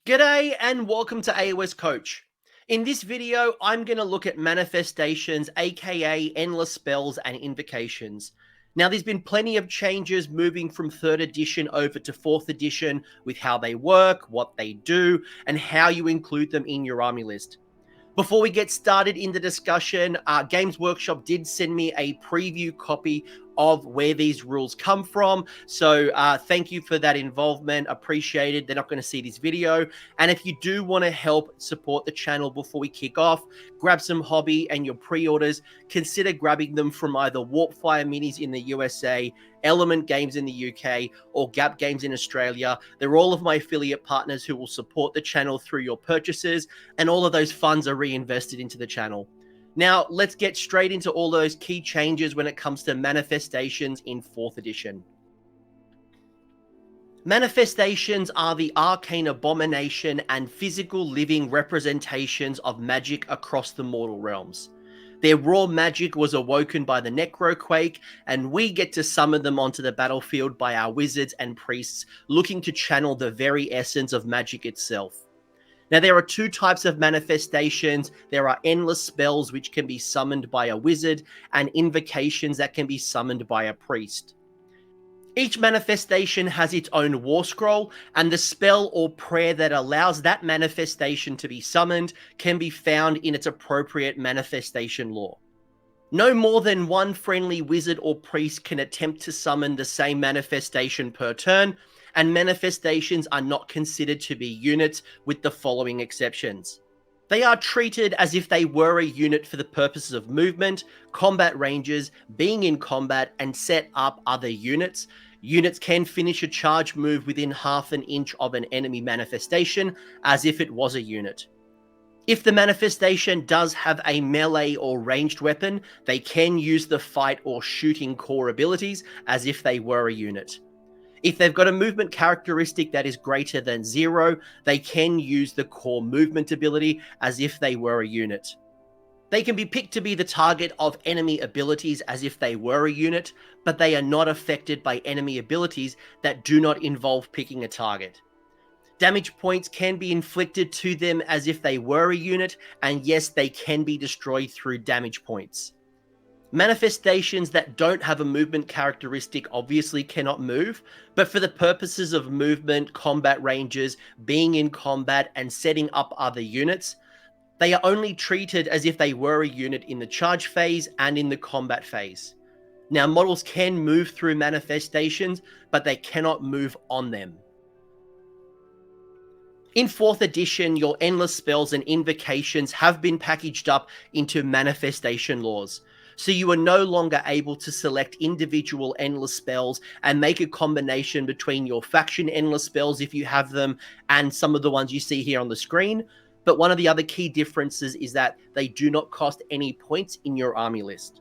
G'day and welcome to AoS Coach. In this video, I'm going to look at manifestations, aka endless spells and invocations. Now, there's been plenty of changes moving from 3rd edition over to 4th edition with how they work, what they do, and how you include them in your army list. Before we get started in the discussion, Games Workshop did send me a preview copy of where these rules come from. So thank you for that involvement. Appreciated. They're not going to see this video. And if you do want to help support the channel before we kick off, grab some hobby and your pre-orders, consider grabbing them from either Warpfire Minis in the USA, Element Games in the UK, or Gap Games in Australia. They're all of my affiliate partners who will support the channel through your purchases, and all of those funds are reinvested into the channel. Now, let's get straight into all those key changes when it comes to manifestations in 4th edition. Manifestations are the arcane abomination and physical living representations of magic across the mortal realms. Their raw magic was awoken by the Necroquake, and we get to summon them onto the battlefield by our wizards and priests looking to channel the very essence of magic itself. Now, there are two types of manifestations. There are endless spells which can be summoned by a wizard, and invocations that can be summoned by a priest. Each manifestation has its own war scroll, and the spell or prayer that allows that manifestation to be summoned can be found in its appropriate manifestation lore. No more than one friendly wizard or priest can attempt to summon the same manifestation per turn, and manifestations are not considered to be units with the following exceptions. They are treated as if they were a unit for the purposes of movement, combat ranges, being in combat, and set up other units. Units can finish a charge move within half an inch of an enemy manifestation as if it was a unit. If the manifestation does have a melee or ranged weapon, they can use the fight or shooting core abilities as if they were a unit. If they've got a movement characteristic that is greater than 0, they can use the core movement ability as if they were a unit. They can be picked to be the target of enemy abilities as if they were a unit, but they are not affected by enemy abilities that do not involve picking a target. Damage points can be inflicted to them as if they were a unit, and yes, they can be destroyed through damage points. Manifestations that don't have a movement characteristic obviously cannot move, but for the purposes of movement, combat ranges, being in combat, and setting up other units, they are only treated as if they were a unit in the charge phase and in the combat phase. Now, models can move through manifestations, but they cannot move on them. In 4th edition, your endless spells and invocations have been packaged up into manifestation laws. So you are no longer able to select individual endless spells and make a combination between your faction endless spells, if you have them, and some of the ones you see here on the screen. But one of the other key differences is that they do not cost any points in your army list.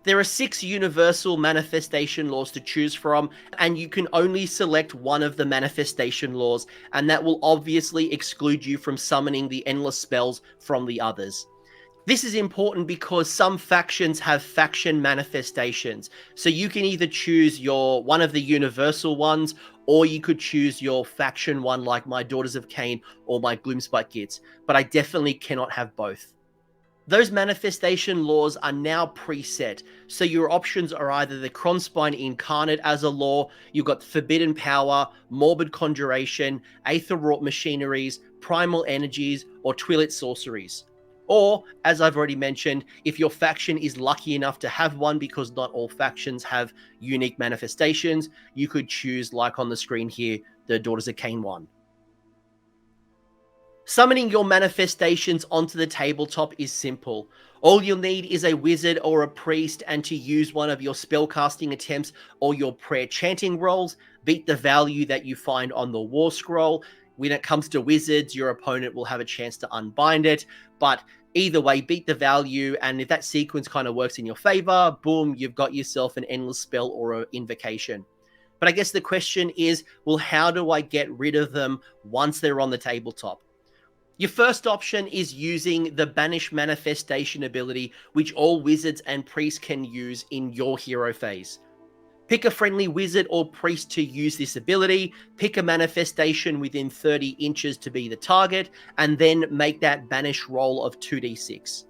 There are 6 universal manifestation laws to choose from, and you can only select one of the manifestation laws, and that will obviously exclude you from summoning the endless spells from the others. This is important because some factions have faction manifestations, so you can either choose one of the universal ones, or you could choose your faction one like my Daughters of Cain or my Gloomspite Gits, but I definitely cannot have both. Those manifestation laws are now preset, so your options are either the Krondspine Incarnate as a law, you've got Forbidden Power, Morbid Conjuration, Aetherwrough Machineries, Primal Energies, or Twilit Sorceries. Or, as I've already mentioned, if your faction is lucky enough to have one, because not all factions have unique manifestations, you could choose, like on the screen here, the Daughters of Cain one. Summoning your manifestations onto the tabletop is simple. All you'll need is a wizard or a priest, and to use one of your spellcasting attempts or your prayer chanting rolls, beat the value that you find on the war scroll. When it comes to wizards, your opponent will have a chance to unbind it, but either way, beat the value, and if that sequence kind of works in your favor, boom, you've got yourself an endless spell or an invocation. But I guess the question is, well, how do I get rid of them once they're on the tabletop? Your first option is using the Banish Manifestation ability, which all wizards and priests can use in your hero phase. Pick a friendly wizard or priest to use this ability, pick a manifestation within 30 inches to be the target, and then make that banish roll of 2d6.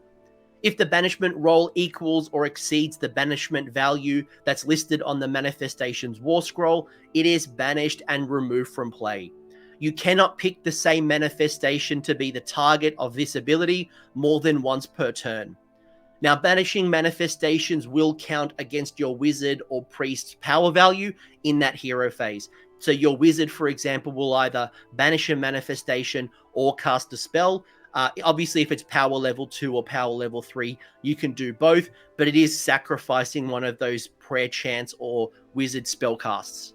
If the banishment roll equals or exceeds the banishment value that's listed on the manifestation's war scroll, it is banished and removed from play. You cannot pick the same manifestation to be the target of this ability more than once per turn. Now, banishing manifestations will count against your wizard or priest's power value in that hero phase. So your wizard, for example, will either banish a manifestation or cast a spell. Obviously, if it's power level 2 or power level 3, you can do both, but it is sacrificing one of those prayer chants or wizard spell casts.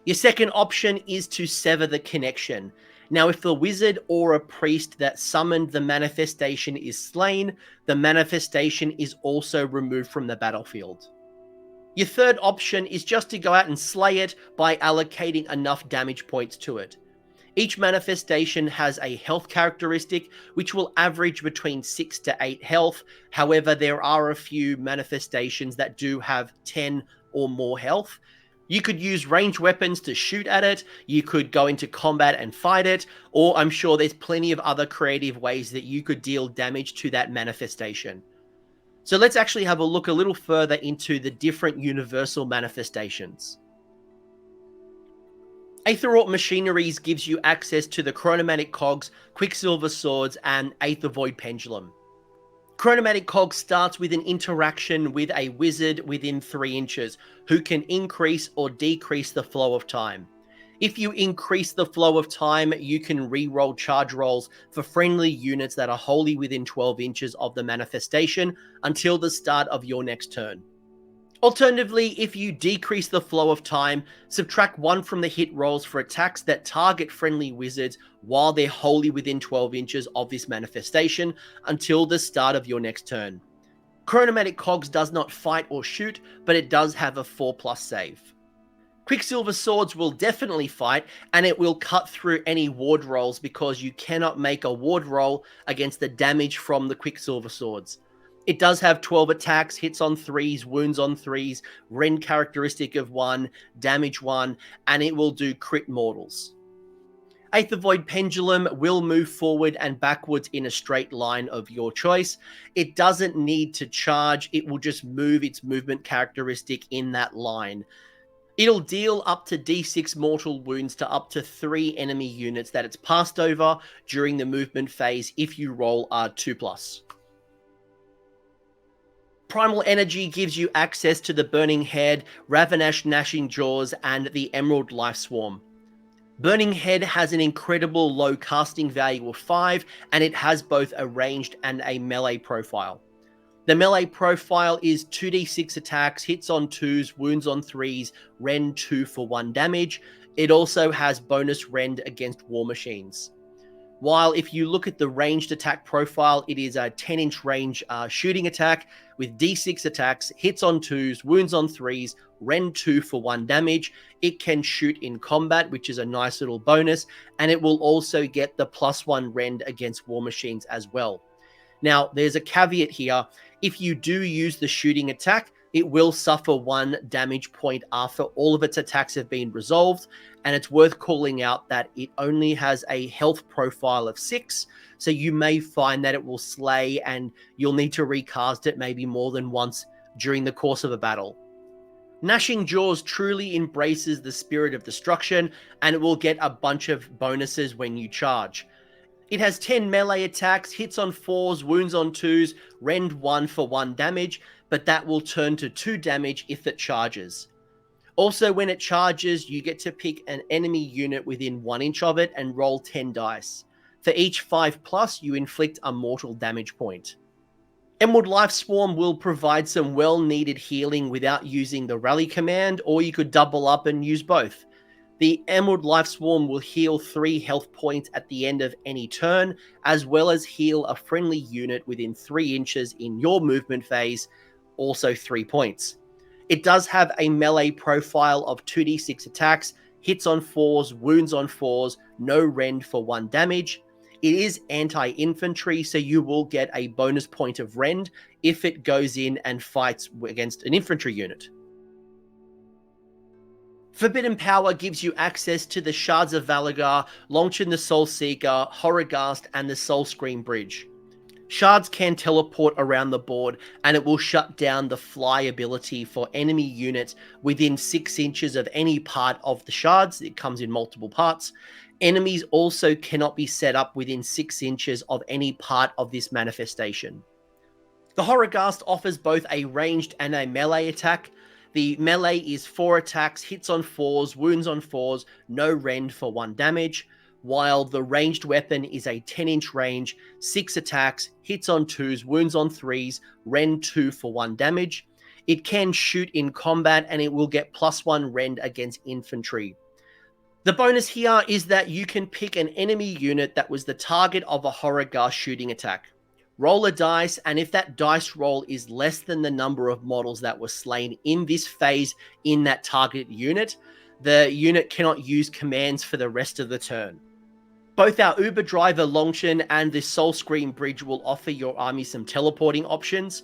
Your second option is to sever the connection. Now, if the wizard or a priest that summoned the manifestation is slain, the manifestation is also removed from the battlefield. Your third option is just to go out and slay it by allocating enough damage points to it. Each manifestation has a health characteristic, which will average between 6 to 8 health. However, there are a few manifestations that do have 10 or more health. You could use ranged weapons to shoot at it, you could go into combat and fight it, or I'm sure there's plenty of other creative ways that you could deal damage to that manifestation. So let's actually have a look a little further into the different universal manifestations. Aetherwrough Machineries gives you access to the Chronomatic Cogs, Quicksilver Swords, and Aethervoid Pendulum. Chronomatic Cog starts with an interaction with a wizard within 3 inches, who can increase or decrease the flow of time. If you increase the flow of time, you can re-roll charge rolls for friendly units that are wholly within 12 inches of the manifestation until the start of your next turn. Alternatively, if you decrease the flow of time, subtract 1 from the hit rolls for attacks that target friendly wizards while they're wholly within 12 inches of this manifestation until the start of your next turn. Chronomatic Cogs does not fight or shoot, but it does have a 4+ save. Quicksilver Swords will definitely fight, and it will cut through any ward rolls because you cannot make a ward roll against the damage from the Quicksilver Swords. It does have 12 attacks, hits on 3s, wounds on 3s, rend characteristic of 1, damage 1, and it will do crit mortals. Aethervoid Pendulum will move forward and backwards in a straight line of your choice. It doesn't need to charge, it will just move its movement characteristic in that line. It'll deal up to d6 mortal wounds to up to 3 enemy units that it's passed over during the movement phase if you roll a 2+. Primal Energy gives you access to the Burning Head, Ravanash Gnashing Jaws, and the Emerald Life Swarm. Burning Head has an incredible low casting value of 5, and it has both a ranged and a melee profile. The melee profile is 2d6 attacks, hits on 2s, wounds on 3s, rend 2 for 1 damage. It also has bonus rend against war machines. While if you look at the ranged attack profile, it is a 10-inch range shooting attack with d6 attacks, hits on 2s, wounds on 3s, rend 2 for 1 damage. It can shoot in combat, which is a nice little bonus, and it will also get the +1 rend against war machines as well. Now, there's a caveat here. If you do use the shooting attack, it will suffer 1 damage point after all of its attacks have been resolved, and it's worth calling out that it only has a health profile of 6, so you may find that it will slay and you'll need to recast it maybe more than once during the course of a battle. Gnashing Jaws truly embraces the spirit of destruction, and it will get a bunch of bonuses when you charge. It has 10 melee attacks, hits on 4s, wounds on 2s, rend 1 for 1 damage, but that will turn to 2 damage if it charges. Also, when it charges, you get to pick an enemy unit within 1 inch of it and roll 10 dice. For each 5+, you inflict a mortal damage point. Emerald Life Swarm will provide some well-needed healing without using the rally command, or you could double up and use both. The Emerald Life Swarm will heal 3 health points at the end of any turn, as well as heal a friendly unit within 3 inches in your movement phase, also 3 points. It does have a melee profile of 2d6 attacks, hits on 4s, wounds on 4s, no rend for 1 damage. It is anti-infantry, so you will get a bonus point of rend if it goes in and fights against an infantry unit. Forbidden Power gives you access to the Shards of Valagar, Longchen the Soul Seeker, Horrorghast, and the Soul Scream Bridge. Shards can teleport around the board, and it will shut down the fly ability for enemy units within 6 inches of any part of the shards. It comes in multiple parts. Enemies also cannot be set up within 6 inches of any part of this manifestation. The Horrorghast offers both a ranged and a melee attack. The melee is 4 attacks, hits on 4s, wounds on 4s, no rend for 1 damage, while the ranged weapon is a 10-inch range, 6 attacks, hits on 2s, wounds on 3s, rend 2 for 1 damage. It can shoot in combat, and it will get +1 rend against infantry. The bonus here is that you can pick an enemy unit that was the target of a Horrorghast shooting attack. Roll a dice, and if that dice roll is less than the number of models that were slain in this phase in that target unit, the unit cannot use commands for the rest of the turn. Both our Uber Driver Longchen and the Soul Scream Bridge will offer your army some teleporting options.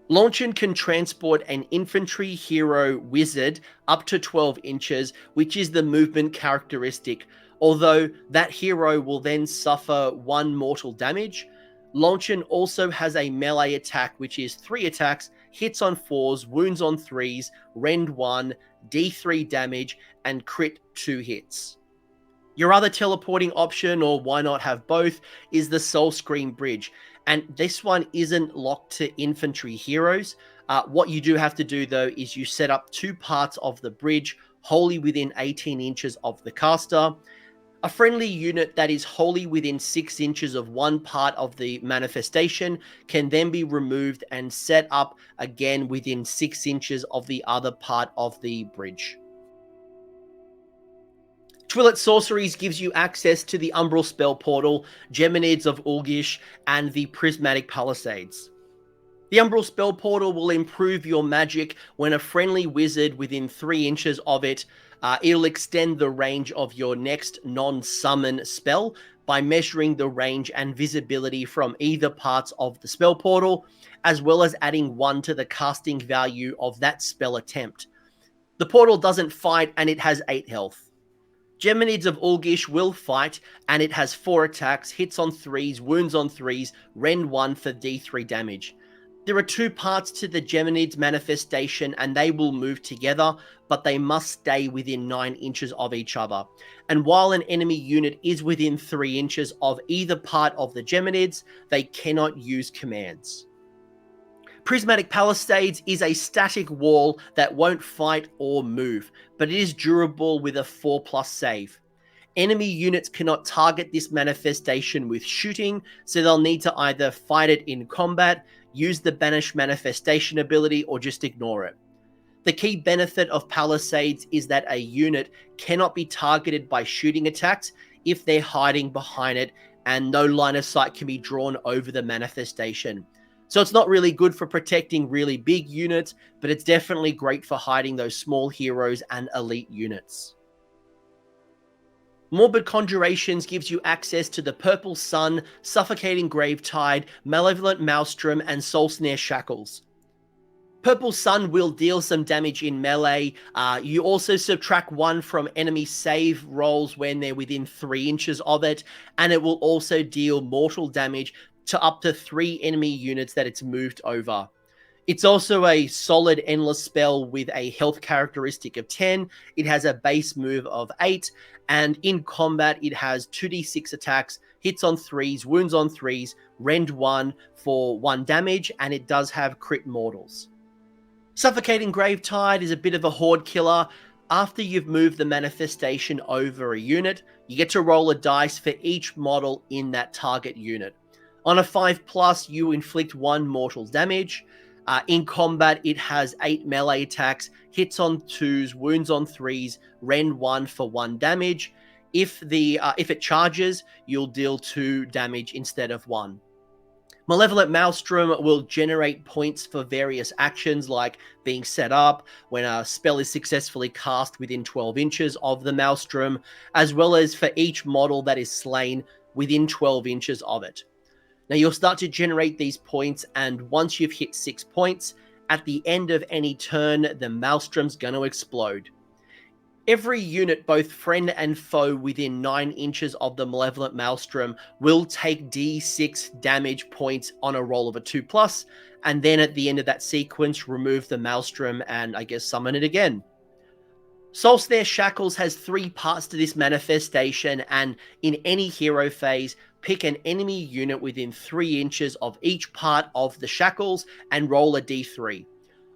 Longchen can transport an infantry hero wizard up to 12 inches, which is the movement characteristic, although that hero will then suffer 1 mortal damage. Longchen also has a melee attack, which is 3 attacks, hits on 4s, wounds on 3s, rend 1, d3 damage, and crit 2 hits. Your other teleporting option, or why not have both, is the Soul Scream Bridge, and this one isn't locked to infantry heroes. What you do have to do, though, is you set up 2 parts of the bridge wholly within 18 inches of the caster. A friendly unit that is wholly within 6 inches of one part of the manifestation can then be removed and set up again within 6 inches of the other part of the bridge. Twilit Sorceries gives you access to the Umbral Spell Portal, Geminids of Ulgish, and the Prismatic Palisades. The Umbral Spell Portal will improve your magic when a friendly wizard within 3 inches of it. It'll extend the range of your next non-summon spell by measuring the range and visibility from either parts of the spell portal, as well as adding 1 to the casting value of that spell attempt. The portal doesn't fight, and it has 8 health. Geminids of Ulgish will fight, and it has 4 attacks, hits on 3s, wounds on 3s, rend 1 for d3 damage. There are 2 parts to the Geminids manifestation, and they will move together, but they must stay within 9 inches of each other. And while an enemy unit is within 3 inches of either part of the Geminids, they cannot use commands. Prismatic Palisades is a static wall that won't fight or move, but it is durable with a 4+ save. Enemy units cannot target this manifestation with shooting, so they'll need to either fight it in combat, use the Banish Manifestation ability, or just ignore it. The key benefit of Palisades is that a unit cannot be targeted by shooting attacks if they're hiding behind it, and no line of sight can be drawn over the manifestation. So it's not really good for protecting really big units, but it's definitely great for hiding those small heroes and elite units. Morbid Conjurations gives you access to the Purple Sun, Suffocating Gravetide, Malevolent Maelstrom, and Soul Snare Shackles. Purple Sun will deal some damage in melee. You also subtract 1 from enemy save rolls when they're within 3 inches of it, and it will also deal mortal damage to up to 3 enemy units that it's moved over. It's also a solid endless spell with a health characteristic of 10. It has a base move of 8, and in combat it has 2d6 attacks, hits on 3s, wounds on 3s, rend 1 for 1 damage, and it does have crit mortals. Suffocating Gravetide is a bit of a horde killer. After you've moved the manifestation over a unit, you get to roll a dice for each model in that target unit. On a 5+, you inflict 1 mortal damage. In combat, it has 8 melee attacks, hits on 2s, wounds on 3s, rend 1 for 1 damage. If it charges, you'll deal 2 damage instead of 1. Malevolent Maelstrom will generate points for various actions like being set up when a spell is successfully cast within 12 inches of the Maelstrom, as well as for each model that is slain within 12 inches of it. Now you'll start to generate these points, and once you've hit 6 points, at the end of any turn, the Maelstrom's going to explode. Every unit, both friend and foe, within 9 inches of the Malevolent Maelstrom will take d6 damage points on a roll of a 2+, and then at the end of that sequence, remove the Maelstrom and, I guess, summon it again. Soulsnare Shackles has 3 parts to this manifestation, and in any hero phase, pick an enemy unit within 3 inches of each part of the shackles and roll a d3.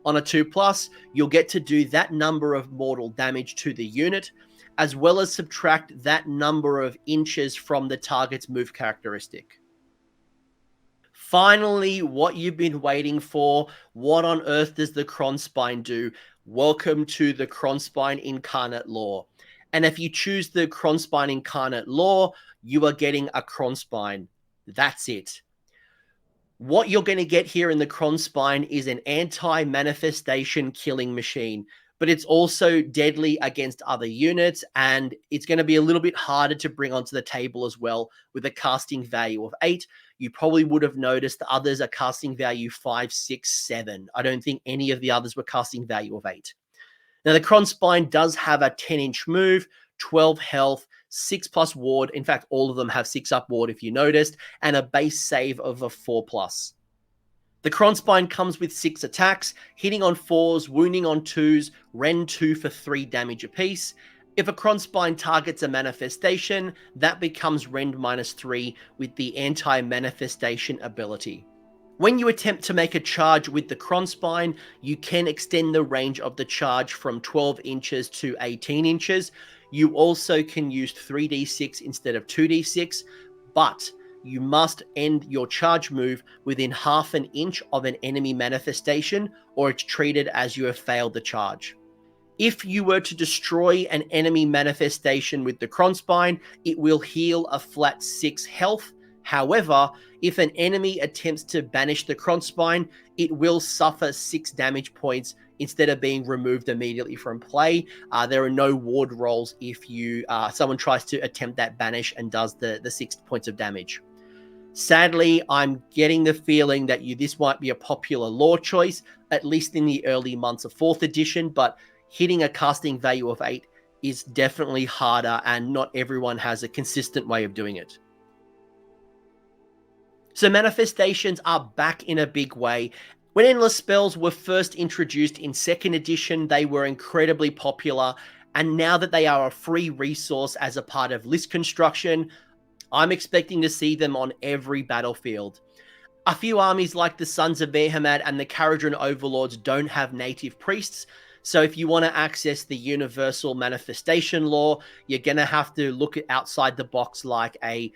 On a 2+, you'll get to do that number of mortal damage to the unit, as well as subtract that number of inches from the target's move characteristic. Finally, what you've been waiting for. What on earth does the Krondspine do? Welcome to the Krondspine Incarnate lore. And if you choose the Krondspine Incarnate lore, you are getting a Krondspine. That's it. What you're going to get here in the Krondspine is an anti-manifestation killing machine, but it's also deadly against other units, and it's going to be a little bit harder to bring onto the table as well with a casting value of 8. You probably would have noticed the others are casting value 5, 6, 7. I don't think any of the others were casting value of 8. Now, the Krondspine does have a 10-inch move, 12 health, 6+ ward. In fact, all of them have 6+ ward if you noticed, and a base save of a 4+. The Krondspine comes with 6 attacks, hitting on 4s, wounding on 2s, rend 2 for 3 damage apiece. If a Krondspine targets a manifestation, that becomes rend -3 with the anti-manifestation ability. When you attempt to make a charge with the Krondspine, you can extend the range of the charge from 12 inches to 18 inches. You also can use 3d6 instead of 2d6, but you must end your charge move within half an inch of an enemy manifestation, or it's treated as you have failed the charge. If you were to destroy an enemy manifestation with the Krondspine, it will heal a flat 6 health. However, if an enemy attempts to banish the Krondspine, it will suffer 6 damage points instead of being removed immediately from play. There are no ward rolls if someone tries to attempt that banish and does the 6 points of damage. Sadly, I'm getting the feeling that this might be a popular lore choice, at least in the early months of 4th edition, but hitting a casting value of 8 is definitely harder, and not everyone has a consistent way of doing it. So manifestations are back in a big way. When endless spells were first introduced in 2nd edition, they were incredibly popular, and now that they are a free resource as a part of list construction, I'm expecting to see them on every battlefield. A few armies like the Sons of Behemat and the Caradhran Overlords don't have native priests, so if you want to access the universal manifestation lore, you're going to have to look at outside the box like a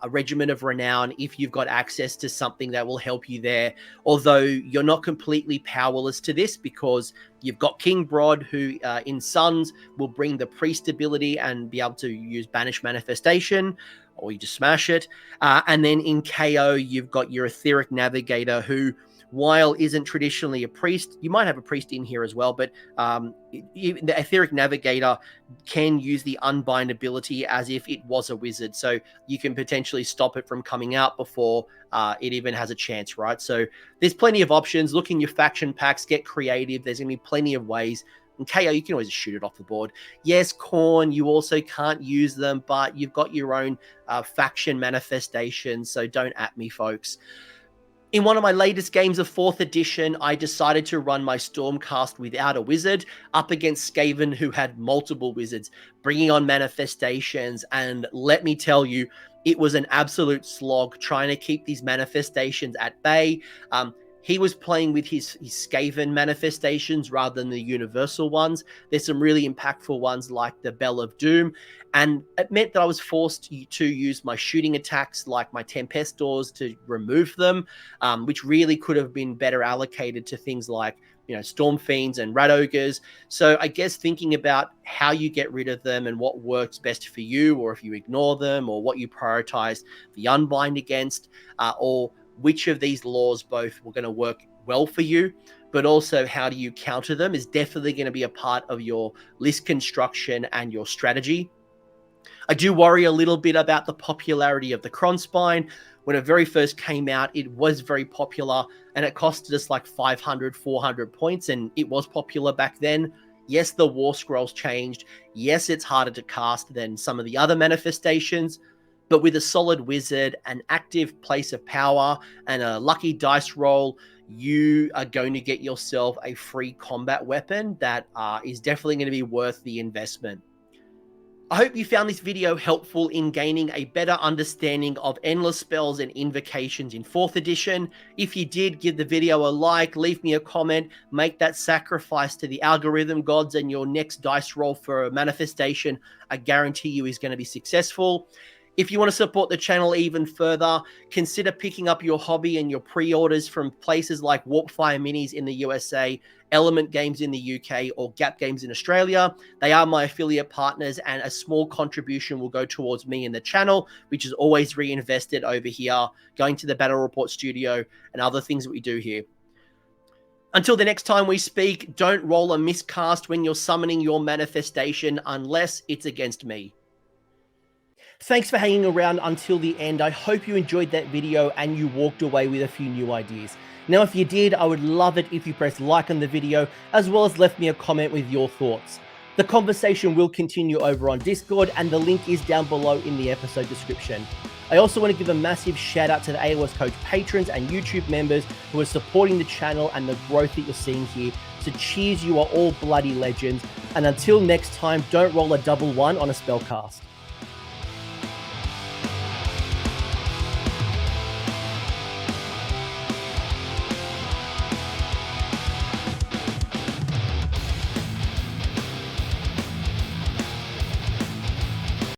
Regiment of Renown if you've got access to something that will help you there. Although you're not completely powerless to this, because you've got King Brod, who in Sons will bring the priest ability and be able to use Banish Manifestation, or you just smash it. And then in KO, you've got your Etheric Navigator, who, while isn't traditionally a priest, you might have a priest in here as well, but the Etheric Navigator can use the Unbind ability as if it was a wizard, so you can potentially stop it from coming out before it even has a chance, right? So there's plenty of options. Look in your faction packs, get creative. There's going to be plenty of ways. In KO, you can always shoot it off the board. Yes, Khorne, you also can't use them, but you've got your own faction manifestations, so don't at me, folks. In one of my latest games of 4th edition, I decided to run my Stormcast without a wizard up against Skaven, who had multiple wizards, bringing on manifestations, and let me tell you, it was an absolute slog trying to keep these manifestations at bay. He was playing with his Skaven manifestations rather than the universal ones. There's some really impactful ones like the Bell of Doom, and it meant that I was forced to use my shooting attacks like my Tempestors to remove them, which really could have been better allocated to things like, Storm Fiends and Rat Ogres. So I guess thinking about how you get rid of them and what works best for you, or if you ignore them, or what you prioritize the Unbind against, or which of these laws both were going to work well for you, but also how do you counter them, is definitely going to be a part of your list construction and your strategy. I do worry a little bit about the popularity of the Krondspine. When it very first came out, it was very popular, and it costed us like 500, 400 points, and it was popular back then. Yes, the War Scrolls changed. Yes, it's harder to cast than some of the other manifestations. But with a solid wizard, an active place of power, and a lucky dice roll, you are going to get yourself a free combat weapon that is definitely going to be worth the investment. I hope you found this video helpful in gaining a better understanding of Endless Spells and Invocations in 4th edition. If you did, give the video a like, leave me a comment, make that sacrifice to the algorithm gods, and your next dice roll for a manifestation, I guarantee you, is going to be successful. If you want to support the channel even further, consider picking up your hobby and your pre-orders from places like Warpfire Minis in the USA, Element Games in the UK, or Gap Games in Australia. They are my affiliate partners, and a small contribution will go towards me and the channel, which is always reinvested over here, going to the Battle Report studio and other things that we do here. Until the next time we speak, don't roll a miscast when you're summoning your manifestation unless it's against me. Thanks for hanging around until the end. I hope you enjoyed that video and you walked away with a few new ideas. Now, if you did, I would love it if you pressed like on the video, as well as left me a comment with your thoughts. The conversation will continue over on Discord, and the link is down below in the episode description. I also want to give a massive shout out to the AoS Coach patrons and YouTube members who are supporting the channel and the growth that you're seeing here. So cheers, you are all bloody legends. And until next time, don't roll a double one on a spellcast.